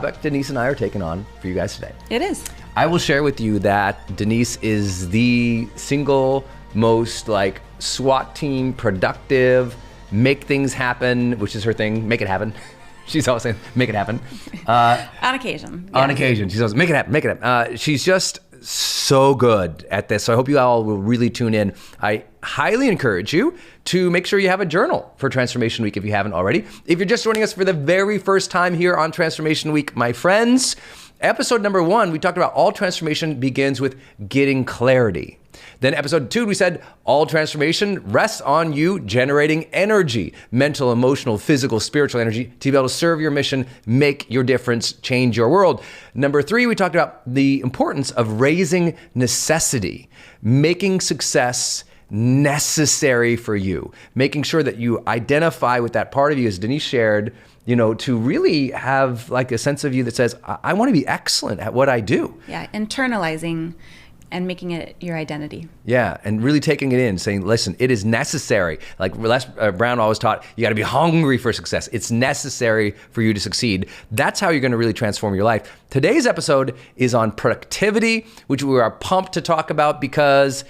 But Denise and I are taking on for you guys today. It is. I will share with you that Denise is the single most like SWAT team productive, make things happen, which is her thing, make it happen. She's always saying, make it happen. On occasion. On occasion. She's always, make it happen, make it happen. She's just so good at this. So I hope you all will really tune in. I highly encourage you to make sure you have a journal for Transformation Week if you haven't already. If you're just joining us for the very first time here on Transformation Week, my friends, episode number 1, we talked about all transformation begins with getting clarity. Then episode 2, we said all transformation rests on you generating energy, mental, emotional, physical, spiritual energy to be able to serve your mission, make your difference, change your world. Number 3, we talked about the importance of raising necessity, making success necessary for you, making sure that you identify with that part of you, as Denise shared, to really have like a sense of you that says, I want to be excellent at what I do. Yeah, internalizing and making it your identity. Yeah, and really taking it in, saying, listen, it is necessary. Like Les Brown always taught, you got to be hungry for success. It's necessary for you to succeed. That's how you're going to really transform your life. Today's episode is on productivity, which we are pumped to talk about because,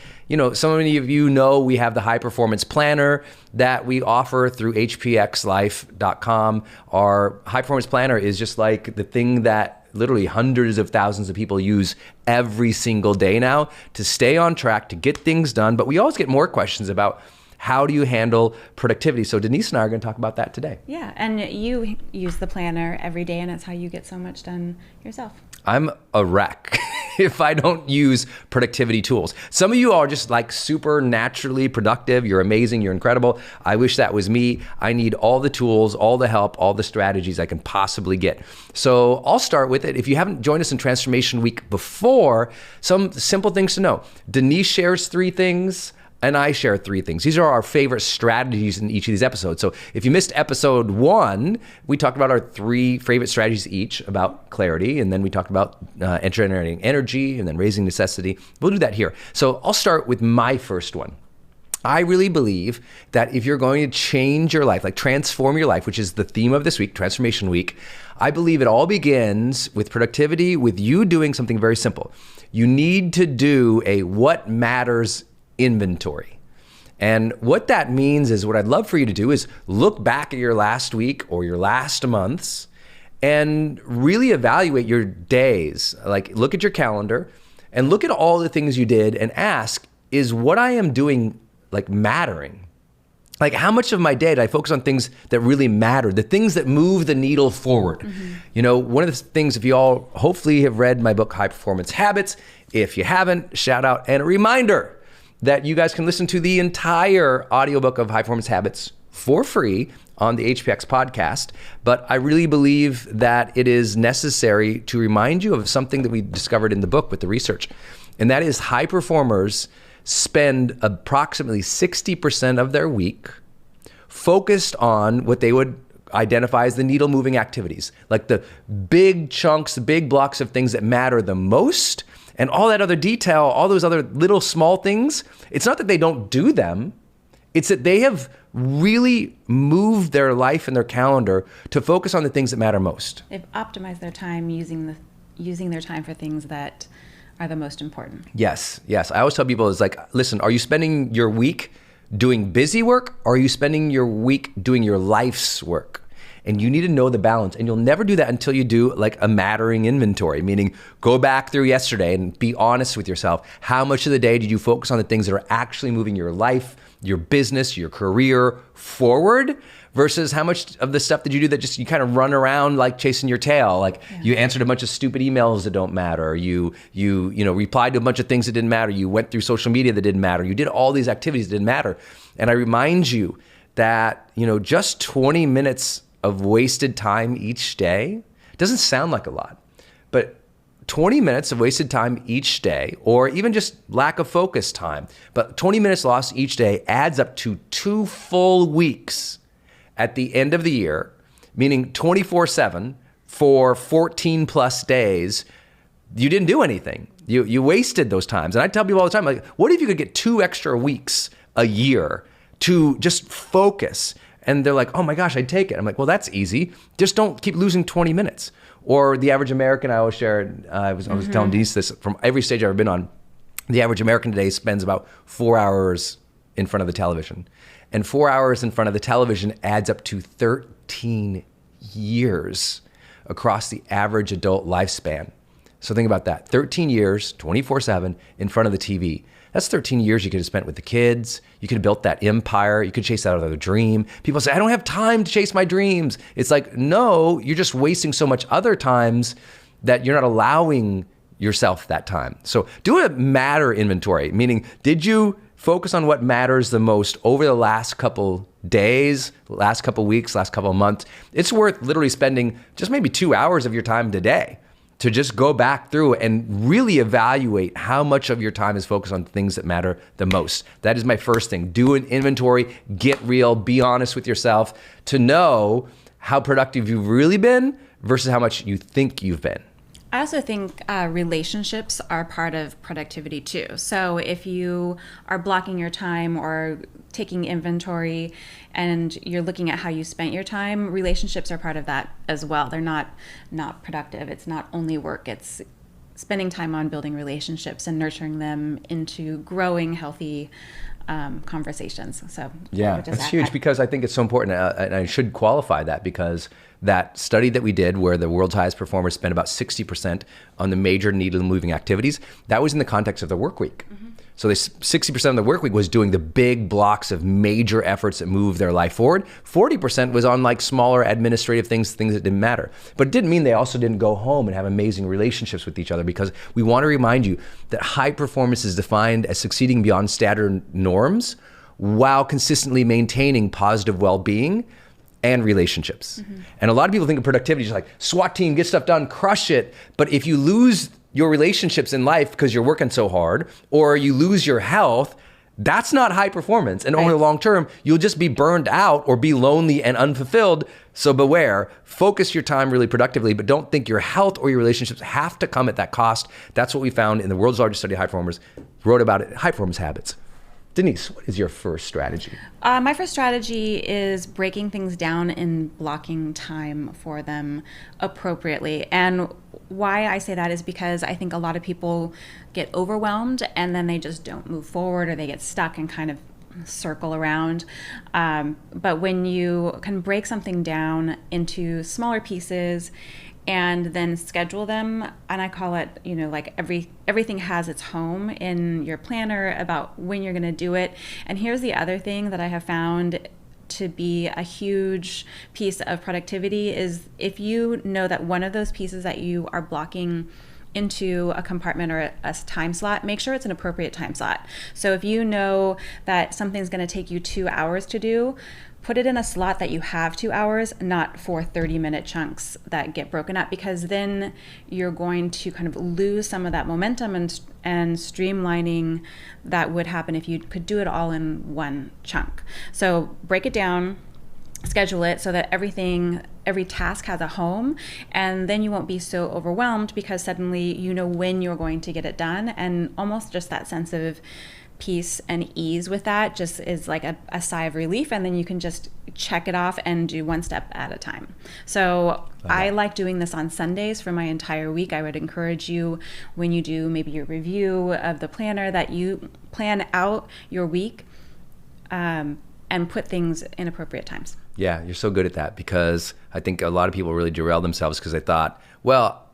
so many of you know we have the High Performance Planner that we offer through hpxlife.com. Our High Performance Planner is just like the thing that literally hundreds of thousands of people use every single day now to stay on track, to get things done. But we always get more questions about how do you handle productivity? So Denise and I are going to talk about that today. Yeah, and you use the planner every day, and it's how you get so much done yourself. I'm a wreck if I don't use productivity tools. Some of you are just like super naturally productive. You're amazing. You're incredible. I wish that was me. I need all the tools, all the help, all the strategies I can possibly get. So I'll start with it. If you haven't joined us in Transformation Week before, some simple things to know. Denise shares 3 things. And I share 3 things. These are our favorite strategies in each of these episodes. So if you missed episode 1, we talked about our 3 favorite strategies each about clarity. And then we talked about generating energy and then raising necessity. We'll do that here. So I'll start with my first one. I really believe that if you're going to change your life, like transform your life, which is the theme of this week, Transformation Week, I believe it all begins with productivity, with you doing something very simple. You need to do a what matters inventory. And what that means is what I'd love for you to do is look back at your last week or your last months and really evaluate your days. Like look at your calendar and look at all the things you did and ask, is what I am doing like mattering? Like how much of my day did I focus on things that really matter, the things that move the needle forward? Mm-hmm. One of the things, if you all hopefully have read my book, High Performance Habits, if you haven't, shout out and a reminder that you guys can listen to the entire audiobook of High Performance Habits for free on the HPX podcast. But I really believe that it is necessary to remind you of something that we discovered in the book with the research. And that is high performers spend approximately 60% of their week focused on what they would identify as the needle moving activities, like the big chunks, the big blocks of things that matter the most. And all that other detail, all those other little small things, it's not that they don't do them, it's that they have really moved their life and their calendar to focus on the things that matter most. They've optimized their time using their time for things that are the most important. Yes. I always tell people, it's like, listen, are you spending your week doing busy work or are you spending your week doing your life's work? And you need to know the balance. And you'll never do that until you do like a mattering inventory, meaning go back through yesterday and be honest with yourself. How much of the day did you focus on the things that are actually moving your life, your business, your career forward versus how much of the stuff did you do that just you kind of run around like chasing your tail? Like you answered a bunch of stupid emails that don't matter. You replied to a bunch of things that didn't matter. You went through social media that didn't matter. You did all these activities that didn't matter. And I remind you that, just 20 minutes of wasted time each day doesn't sound like a lot, but 20 minutes of wasted time each day, or even just lack of focus time, but 20 minutes lost each day adds up to 2 full weeks at the end of the year, meaning 24/7 for 14 plus days, you didn't do anything. You wasted those times. And I tell people all the time, like, what if you could get 2 extra weeks a year to just focus And they're like, oh my gosh, I'd take it. I'm like, well, that's easy. Just don't keep losing 20 minutes. Or the average American, I always share, I was telling Denise this, from every stage I've ever been on, the average American today spends about 4 hours in front of the television. And 4 hours in front of the television adds up to 13 years across the average adult lifespan. So think about that. 13 years, 24/7 in front of the TV. That's 13 years you could have spent with the kids. You could have built that empire. You could chase that other dream. People say, I don't have time to chase my dreams. It's like, no, you're just wasting so much other times that you're not allowing yourself that time. So do a matter inventory, meaning did you focus on what matters the most over the last couple days, last couple weeks, last couple months? It's worth literally spending just maybe 2 hours of your time today to just go back through and really evaluate how much of your time is focused on things that matter the most. That is my first thing. Do an inventory, get real, be honest with yourself to know how productive you've really been versus how much you think you've been. I also think relationships are part of productivity too. So if you are blocking your time or taking inventory and you're looking at how you spent your time, relationships are part of that as well. They're not productive. It's not only work. It's spending time on building relationships and nurturing them into growing, healthy conversations. So yeah, that's huge because I think it's so important. And I should qualify that because that study that we did where the world's highest performers spent about 60% on the major needle moving activities, that was in the context of the work week. Mm-hmm. So 60% of the work week was doing the big blocks of major efforts that move their life forward. 40% was on like smaller administrative things that didn't matter. But it didn't mean they also didn't go home and have amazing relationships with each other, because we want to remind you that high performance is defined as succeeding beyond standard norms while consistently maintaining positive well-being and relationships. Mm-hmm. And a lot of people think of productivity just like SWAT team, get stuff done, crush it. But if you lose your relationships in life because you're working so hard, or you lose your health, that's not high performance. And over the long term, you'll just be burned out or be lonely and unfulfilled. So beware, focus your time really productively, but don't think your health or your relationships have to come at that cost. That's what we found in the world's largest study of high performers, wrote about it, high performance habits. Denise, what is your first strategy? My first strategy is breaking things down and blocking time for them appropriately. And why I say that is because I think a lot of people get overwhelmed and then they just don't move forward, or they get stuck and kind of circle around. But when you can break something down into smaller pieces and then schedule them, and I call it, like everything has its home in your planner about when you're going to do it. And here's the other thing that I have found to be a huge piece of productivity is if you know that one of those pieces that you are blocking into a compartment or a time slot, make sure it's an appropriate time slot. So if you know that something's going to take you 2 hours to do, put it in a slot that you have 2 hours, not for 30-minute chunks that get broken up, because then you're going to kind of lose some of that momentum and streamlining that would happen if you could do it all in one chunk. So break it down, schedule it so that every task has a home, and then you won't be so overwhelmed because suddenly you know when you're going to get it done, and almost just that sense of peace and ease with that just is like a sigh of relief, and then you can just check it off and do one step at a time. So I like doing this on Sundays for my entire week. I would encourage you, when you do maybe your review of the planner, that you plan out your week and put things in appropriate times. Yeah, you're so good at that, because I think a lot of people really derail themselves because they thought, well,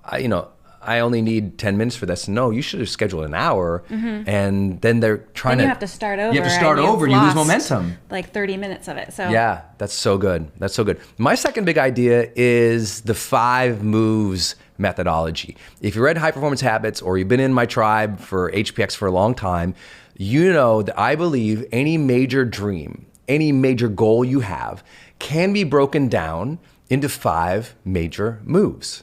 I only need 10 minutes for this. No, you should have scheduled an hour. Mm-hmm. And then they're trying you have to start over. You have to start over and you lose momentum. Like 30 minutes of it. So yeah, that's so good. That's so good. My second big idea is the 5 moves methodology. If you read High Performance Habits or you've been in my tribe for HPX for a long time, you know that I believe any major dream, any major goal you have can be broken down into 5 major moves.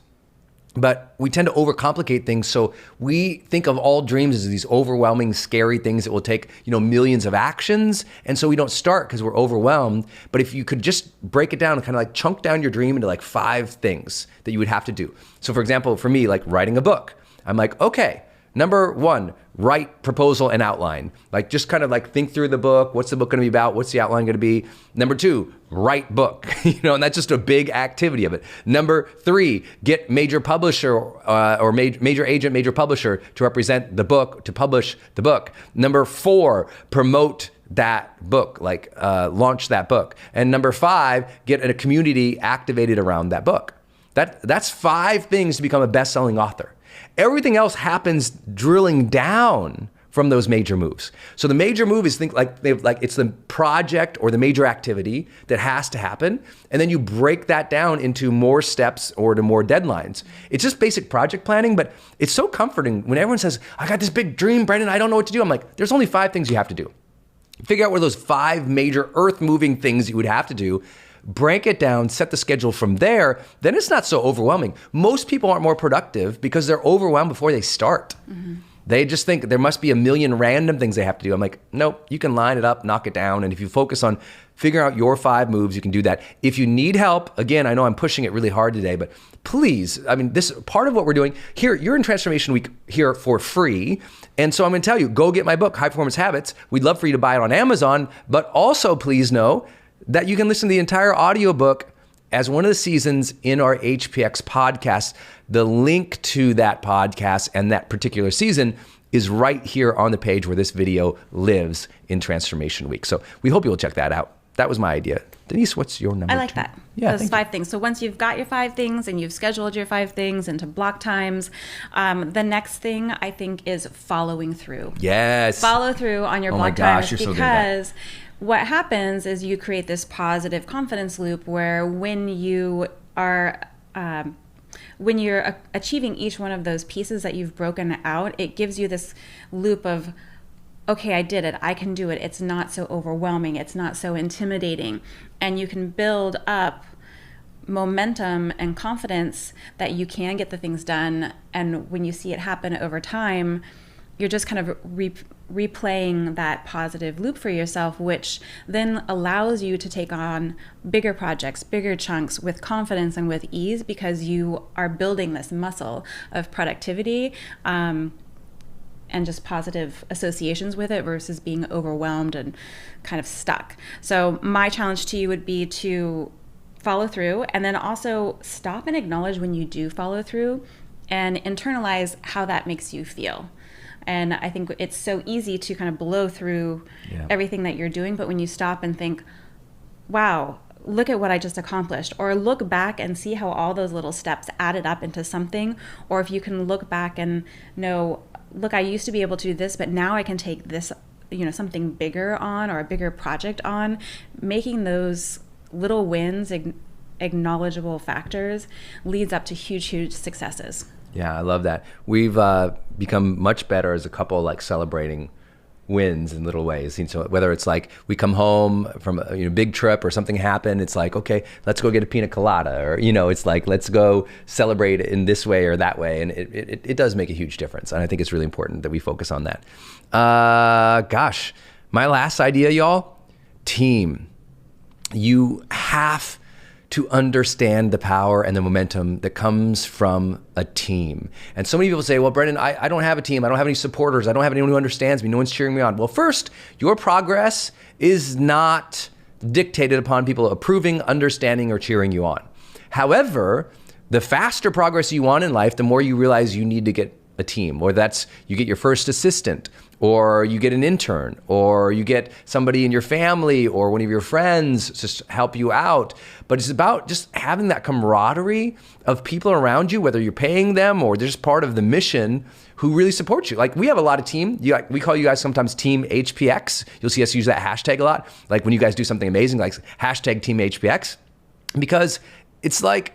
But we tend to overcomplicate things, so we think of all dreams as these overwhelming, scary things that will take, millions of actions, and so we don't start because we're overwhelmed. But if you could just break it down and kind of like chunk down your dream into like 5 things that you would have to do. So for example, for me, like writing a book, I'm like, okay, Number 1, write proposal and outline. Like just kind of like think through the book. What's the book going to be about? What's the outline going to be? Number 2, write book. And that's just a big activity of it. Number 3, get major publisher or major agent, major publisher to represent the book, to publish the book. Number 4, promote that book, like launch that book. And number 5, get a community activated around that book. That's 5 things to become a best-selling author. Everything else happens drilling down from those major moves. So the major move is think like it's the project or the major activity that has to happen, and then you break that down into more steps or to more deadlines. It's just basic project planning, but it's so comforting when everyone says, "I got this big dream, Brendan, I don't know what to do." I'm like, there's only 5 things you have to do. Figure out what those 5 major earth-moving things you would have to do. Break it down, set the schedule from there, then it's not so overwhelming. Most people aren't more productive because they're overwhelmed before they start. Mm-hmm. They just think there must be a million random things they have to do. I'm like, nope, you can line it up, knock it down. And if you focus on figuring out your 5 moves, you can do that. If you need help, again, I know I'm pushing it really hard today, but please, I mean, this part of what we're doing here, you're in Transformation Week here for free. And so I'm gonna tell you, go get my book, High Performance Habits. We'd love for you to buy it on Amazon, but also please know that you can listen to the entire audiobook as one of the seasons in our HPX podcast. The link to that podcast and that particular season is right here on the page where this video lives in Transformation Week. So we hope you'll check that out. That was my idea. Denise, what's your number? I like 2? that. Yeah, those 5 things. So once you've got your 5 things and you've scheduled your 5 things into block times, the next thing I think is following through. Yes. Follow through on your Oh my block gosh, times, you're so good at because what happens is you create this positive confidence loop where when you are when you're achieving each one of those pieces that you've broken out, it gives you this loop of, okay, I did it, I can do it. It's not so overwhelming, it's not so intimidating. And you can build up momentum and confidence that you can get the things done. And when you see it happen over time, you're just kind of replaying that positive loop for yourself, which then allows you to take on bigger projects, bigger chunks with confidence and with ease, because you are building this muscle of productivity and just positive associations with it versus being overwhelmed and kind of stuck. So my challenge to you would be to follow through, and then also stop and acknowledge when you do follow through and internalize how that makes you feel. And I think it's so easy to kind of blow through everything that you're doing, but when you stop and think, wow, look at what I just accomplished, or look back and see how all those little steps added up into something, or if you can look back and know, look, I used to be able to do this, but now I can take this, something bigger on, or a bigger project on. Making those little wins acknowledgeable factors leads up to huge, huge successes. Yeah, I love that. We've become much better as a couple, like celebrating wins in little ways. So whether it's like we come home from a big trip or something happened, it's like, okay, let's go get a pina colada, or it's like, let's go celebrate it in this way or that way. And it does make a huge difference. And I think it's really important that we focus on that. Gosh, my last idea, y'all, team. You have to understand the power and the momentum that comes from a team. And so many people say, well, Brendan, I don't have a team. I don't have any supporters. I don't have anyone who understands me. No one's cheering me on. Well, first, your progress is not dictated upon people approving, understanding, or cheering you on. However, the faster progress you want in life, the more you realize you need to get a team, or you get your first assistant, or you get an intern, or you get somebody in your family or one of your friends to help you out. But it's about just having that camaraderie of people around you, whether you're paying them or they're just part of the mission, who really support you. Like, we have a lot of team. We call you guys sometimes Team HPX. You'll see us use that hashtag a lot. Like when you guys do something amazing, like hashtag Team HPX, because it's like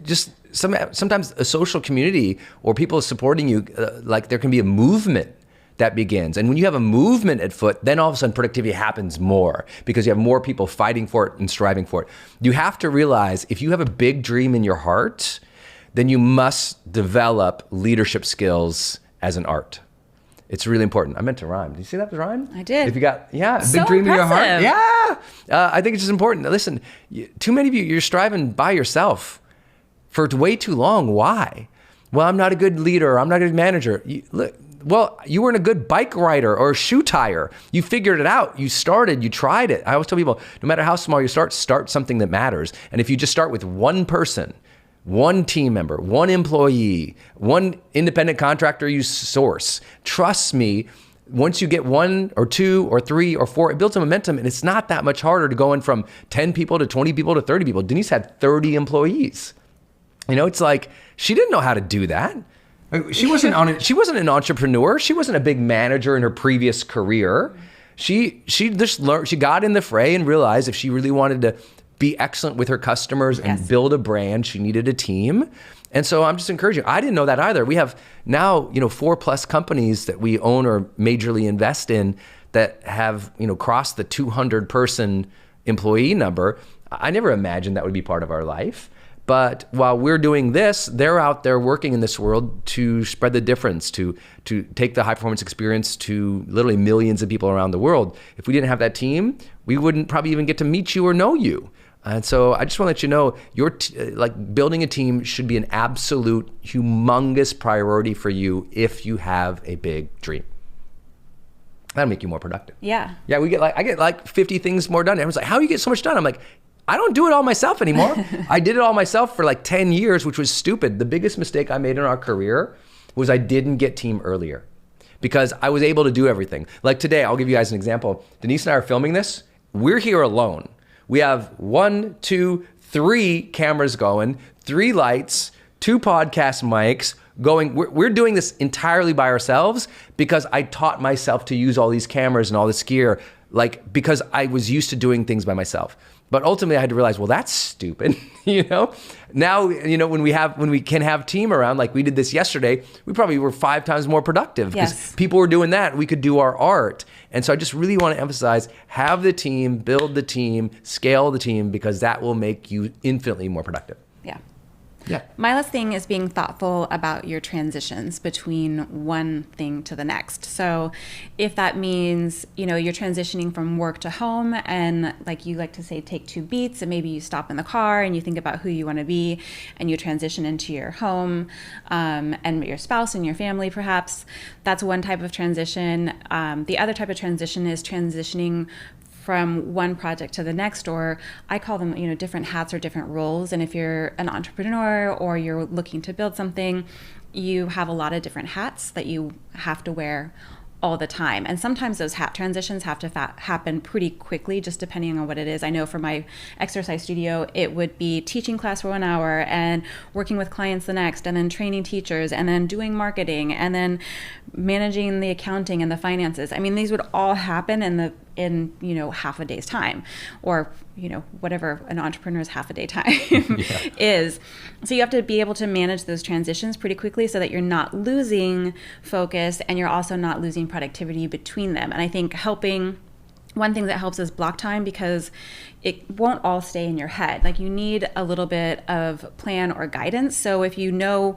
just sometimes a social community or people supporting you, like there can be a movement that begins. And when you have a movement at foot, then all of a sudden productivity happens more because you have more people fighting for it and striving for it. You have to realize if you have a big dream in your heart, then you must develop leadership skills as an art. It's really important. I meant to rhyme. Did you see that was rhyme? I did. If you got, a So big dream in your heart. impressive. Yeah. I think it's just important. Listen, too many of you, you're striving by yourself for way too long. Why? Well, I'm not a good leader. I'm not a good manager. Look, Well, you weren't a good bike rider or a shoe tire. You figured it out. You started, you tried it. I always tell people, no matter how small you start something that matters. And if you just start with one person, one team member, one employee, one independent contractor you source, trust me, once you get 1 or 2 or 3 or 4, it builds a momentum, and it's not that much harder to go in from 10 people to 20 people to 30 people. Denise had 30 employees. It's like, she didn't know how to do that. She wasn't an entrepreneur. She wasn't a big manager in her previous career. She just learned, she got in the fray and realized if she really wanted to be excellent with her customers and build a brand, she needed a team. And so I'm just encouraging. I didn't know that either. We have now, 4+ companies that we own or majorly invest in that have, crossed the 200 person employee number. I never imagined that would be part of our life. But while we're doing this, they're out there working in this world to spread the difference, to take the high performance experience to literally millions of people around the world. If we didn't have that team, we wouldn't probably even get to meet you or know you. And so I just want to let you know, building a team should be an absolute humongous priority for you if you have a big dream. That'll make you more productive. Yeah. Yeah, I get like 50 things more done. Everyone's like, how do you get so much done? I'm like, I don't do it all myself anymore. I did it all myself for like 10 years, which was stupid. The biggest mistake I made in our career was I didn't get team earlier because I was able to do everything. Like today, I'll give you guys an example. Denise and I are filming this. We're here alone. We have 1, 2, 3 cameras going, 3 lights, 2 podcast mics going. We're doing this entirely by ourselves because I taught myself to use all these cameras and all this gear, because I was used to doing things by myself. But ultimately I had to realize, well, that's stupid, Now, when we can have team around, like we did this yesterday, we probably were 5 times more productive because people were doing that. We could do our art. And so I just really want to emphasize, have the team, build the team, scale the team, because that will make you infinitely more productive. Yeah. Yeah. My last thing is being thoughtful about your transitions between one thing to the next. So if that means, you're transitioning from work to home and like you like to say, take 2 beats, and maybe you stop in the car and you think about who you want to be and you transition into your home and your spouse and your family, perhaps. That's one type of transition. The other type of transition is transitioning from one project to the next, or I call them, different hats or different roles. And if you're an entrepreneur or you're looking to build something, you have a lot of different hats that you have to wear all the time. And sometimes those hat transitions have to happen pretty quickly, just depending on what it is. I know for my exercise studio, it would be teaching class for 1 hour and working with clients the next, and then training teachers, and then doing marketing, and then managing the accounting and the finances. I mean, these would all happen in half a day's time, or whatever an entrepreneur's half a day time is. So you have to be able to manage those transitions pretty quickly so that you're not losing focus and you're also not losing productivity between them. And I think one thing that helps is block time, because it won't all stay in your head. Like, you need a little bit of plan or guidance. So if going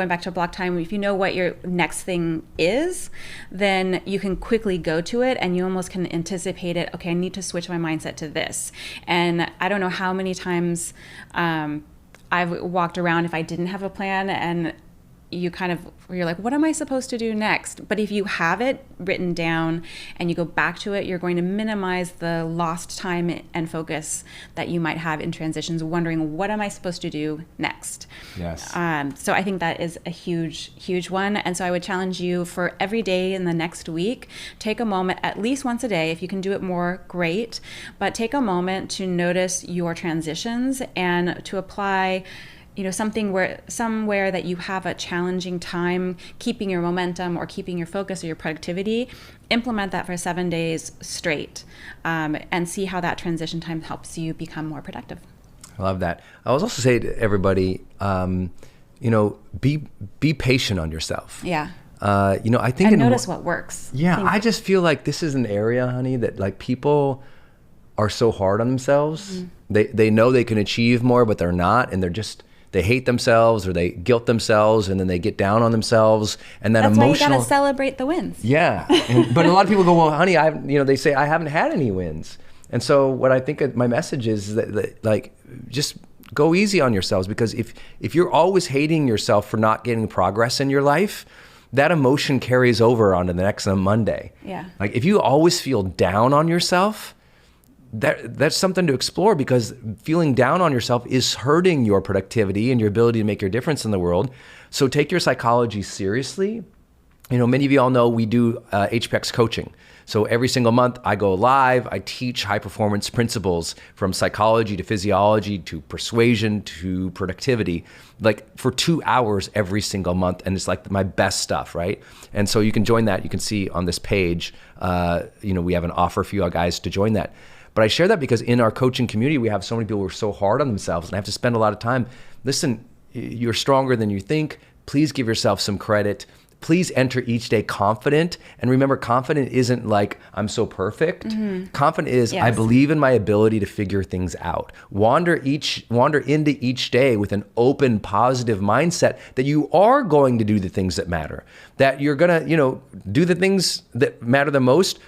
back to block time, if you know what your next thing is, then you can quickly go to it and you almost can anticipate it. Okay, I need to switch my mindset to this. And I don't know how many times I've walked around if I didn't have a plan, and you're like, what am I supposed to do next? But if you have it written down and you go back to it, you're going to minimize the lost time and focus that you might have in transitions, wondering, what am I supposed to do next? Yes. So I think that is a huge, huge one. And so I would challenge you, for every day in the next week, take a moment, at least once a day. If you can do it more, great. But take a moment to notice your transitions and to apply somewhere that you have a challenging time keeping your momentum or keeping your focus or your productivity. Implement that for 7 days straight, and see how that transition time helps you become more productive. I love that. I was also say to everybody, be patient on yourself. Yeah. I think notice what works. Yeah, I just feel like this is an area, honey, that like people are so hard on themselves. Mm-hmm. They know they can achieve more, but they're not, and they hate themselves, or they guilt themselves, and then they get down on themselves, and then that's emotional. That's why you gotta celebrate the wins. Yeah, but a lot of people go, well, honey, they say I haven't had any wins, and so what I think my message is that like, just go easy on yourselves, because if you're always hating yourself for not getting progress in your life, that emotion carries over onto the next Monday. Yeah. Like if you always feel down on yourself, that's something to explore, because feeling down on yourself is hurting your productivity and your ability to make your difference in the world. So take your psychology seriously. You know, many of you all know we do HPX coaching. So every single month I go live, I teach high performance principles from psychology to physiology to persuasion to productivity, like for 2 hours every single month. And it's like my best stuff, right? And so you can join that. You can see on this page, we have an offer for you guys to join that. But I share that because in our coaching community, we have so many people who are so hard on themselves and have to spend a lot of time. Listen, you're stronger than you think. Please give yourself some credit. Please enter each day confident. And remember, confident isn't like, I'm so perfect. Mm-hmm. Confident is, yes, I believe in my ability to figure things out. Wander into each day with an open, positive mindset that you are going to do the things that matter, that you're going to, do the things that matter the most,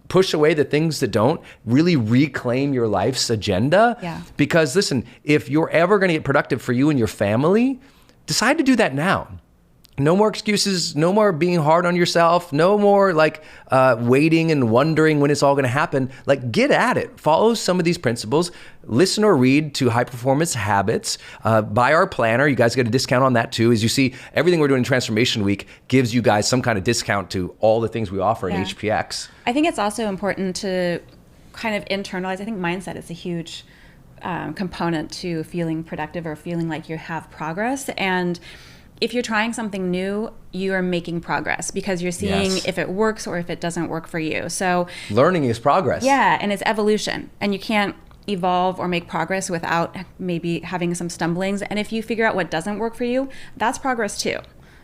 push away the things that don't, really reclaim your life's agenda. Yeah. Because listen, if you're ever going to get productive for you and your family, decide to do that now. No more excuses, no more being hard on yourself, no more waiting and wondering when it's all gonna happen. Like, get at it. Follow some of these principles. Listen or read to High Performance Habits. Buy our planner. You guys get a discount on that too. As you see, everything we're doing in Transformation Week gives you guys some kind of discount to all the things we offer in HPX. I think it's also important to kind of internalize. I think mindset is a huge component to feeling productive or feeling like you have progress. And if you're trying something new, you are making progress because you're seeing if it works or if it doesn't work for you. So learning is progress. Yeah, and it's evolution. And you can't evolve or make progress without maybe having some stumblings. And if you figure out what doesn't work for you, that's progress too.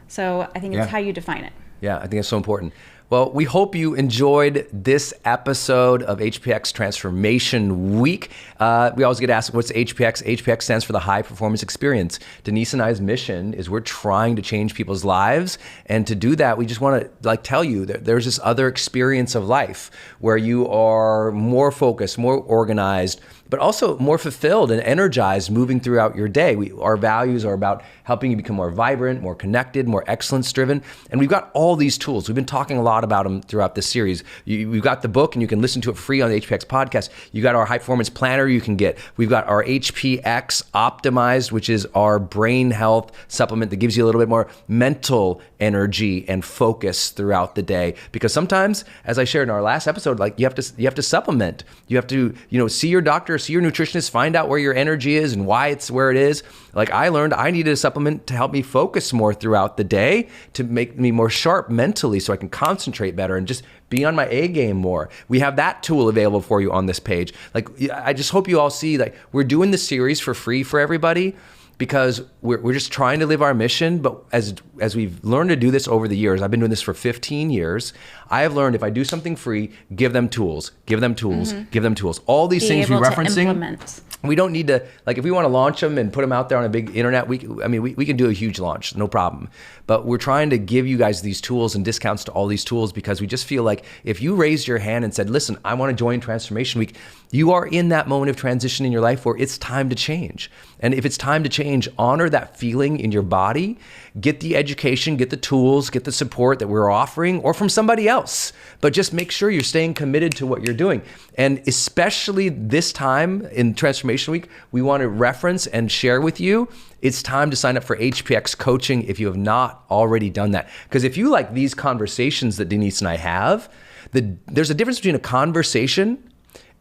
So I think it's how you define it. Yeah, I think it's so important. Well, we hope you enjoyed this episode of HPX Transformation Week. We always get asked, what's HPX? HPX stands for the High Performance Experience. Denise and I's mission is we're trying to change people's lives. And to do that, we just want to tell you that there's this other experience of life where you are more focused, more organized, but also more fulfilled and energized moving throughout your day. Our values are about helping you become more vibrant, more connected, more excellence-driven. And we've got all these tools. We've been talking a lot about them throughout this series. We've got the book, and you can listen to it free on the HPX podcast. You got our High Performance Planner you can get. We've got our HPX Optimized, which is our brain health supplement that gives you a little bit more mental energy and focus throughout the day. Because sometimes, as I shared in our last episode, you have to supplement. You have to, see your doctor, see your nutritionist, find out where your energy is and why it's where it is. Like I learned, I needed a supplement to help me focus more throughout the day, to make me more sharp mentally so I can concentrate better and just be on my A game more. We have that tool available for you on this page. I just hope you all see we're doing this series for free for everybody, because we're just trying to live our mission. But as we've learned to do this over the years, I've been doing this for 15 years, I have learned if I do something free, give them tools, give them tools, give them tools. All these things we're referencing, we don't need to, if we want to launch them and put them out there on a big internet, we can do a huge launch, no problem. But we're trying to give you guys these tools and discounts to all these tools, because we just feel like if you raised your hand and said, listen, I want to join Transformation Week, you are in that moment of transition in your life where it's time to change. And if it's time to change, honor that feeling in your body, get the education, get the tools, get the support that we're offering, or from somebody else. But just make sure you're staying committed to what you're doing. And especially this time in Transformation Week, we want to reference and share with you, it's time to sign up for HPX coaching if you have not already done that. Because if you like these conversations that Denise and I have, there's a difference between a conversation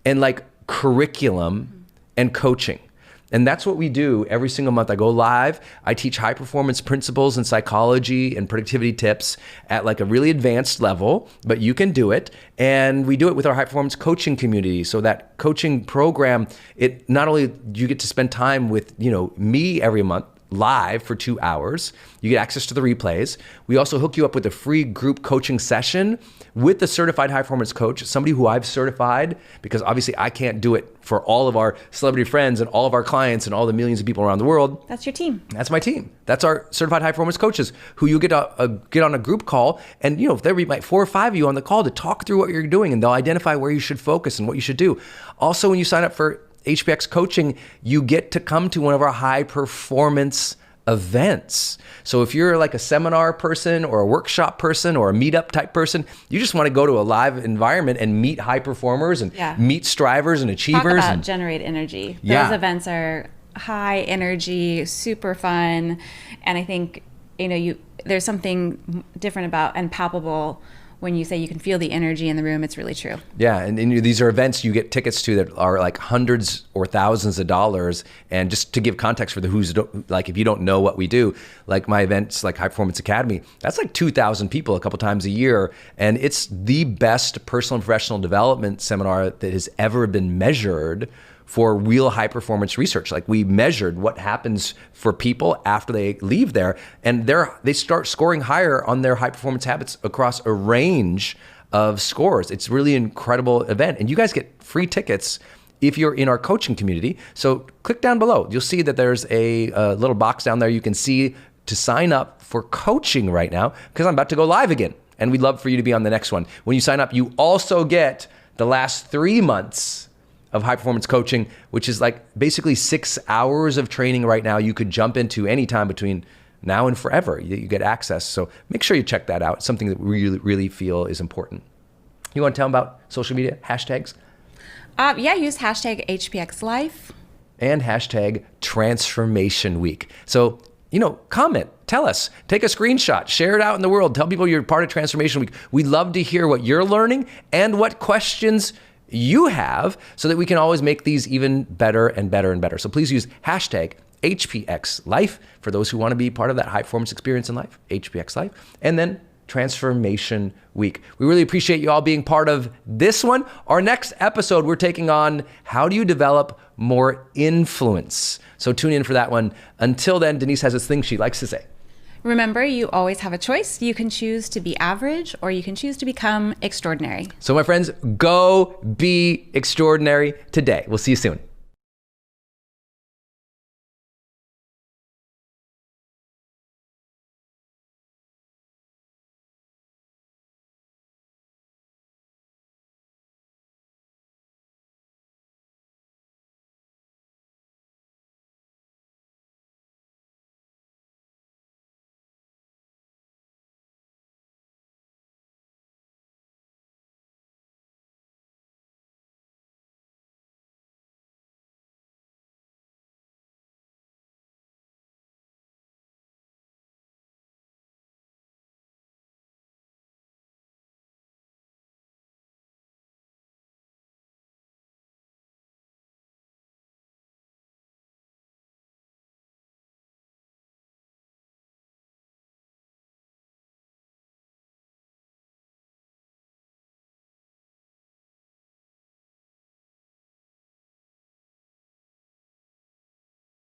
and curriculum and coaching. And that's what we do every single month. I go live. I teach high performance principles and psychology and productivity tips at a really advanced level, but you can do it. And we do it with our high performance coaching community. So that coaching program, it not only do you get to spend time with, me every month live for 2 hours, you get access to the replays. We also hook you up with a free group coaching session with the certified high performance coach, somebody who I've certified, because obviously I can't do it for all of our celebrity friends and all of our clients and all the millions of people around the world. That's your team. That's my team. That's our certified high performance coaches who you get on a group call, and there be 4 or 5 of you on the call to talk through what you're doing, and they'll identify where you should focus and what you should do. Also, when you sign up for HPX coaching, you get to come to one of our high performance events. So if you're like a seminar person or a workshop person or a meetup type person, you just want to go to a live environment and meet high performers and meet strivers and achievers. Talk about generate energy. Those events are high energy, super fun. And I think, there's something different about and palpable when you say you can feel the energy in the room. It's really true. Yeah, and these are events you get tickets to that are like hundreds or thousands of dollars. And just to give context for the who's, like if you don't know what we do, like my events like High Performance Academy, that's like 2,000 people a couple times a year. And it's the best personal and professional development seminar that has ever been measured for real high performance research. Like we measured what happens for people after they leave there, and they start scoring higher on their high performance habits across a range of scores. It's really an incredible event, and you guys get free tickets if you're in our coaching community. So click down below. You'll see that there's a little box down there you can see to sign up for coaching right now, because I'm about to go live again, and we'd love for you to be on the next one. When you sign up, you also get the last 3 months of high performance coaching, which is like basically 6 hours of training right now. You could jump into anytime between now and forever. You get access. So make sure you check that out. It's something that we really, really feel is important. You want to tell them about social media hashtags? Use hashtag HPXLife. And hashtag Transformation Week. So, comment, tell us, take a screenshot, share it out in the world. Tell people you're part of Transformation Week. We'd love to hear what you're learning and what questions you have, so that we can always make these even better and better and better. So please use hashtag HPXLife for those who want to be part of that high performance experience in life, HPXLife, and then Transformation Week. We really appreciate you all being part of this one. Our next episode, we're taking on how do you develop more influence? So tune in for that one. Until then, Denise has this thing she likes to say. Remember, you always have a choice. You can choose to be average, or you can choose to become extraordinary. So my friends, go be extraordinary today. We'll see you soon.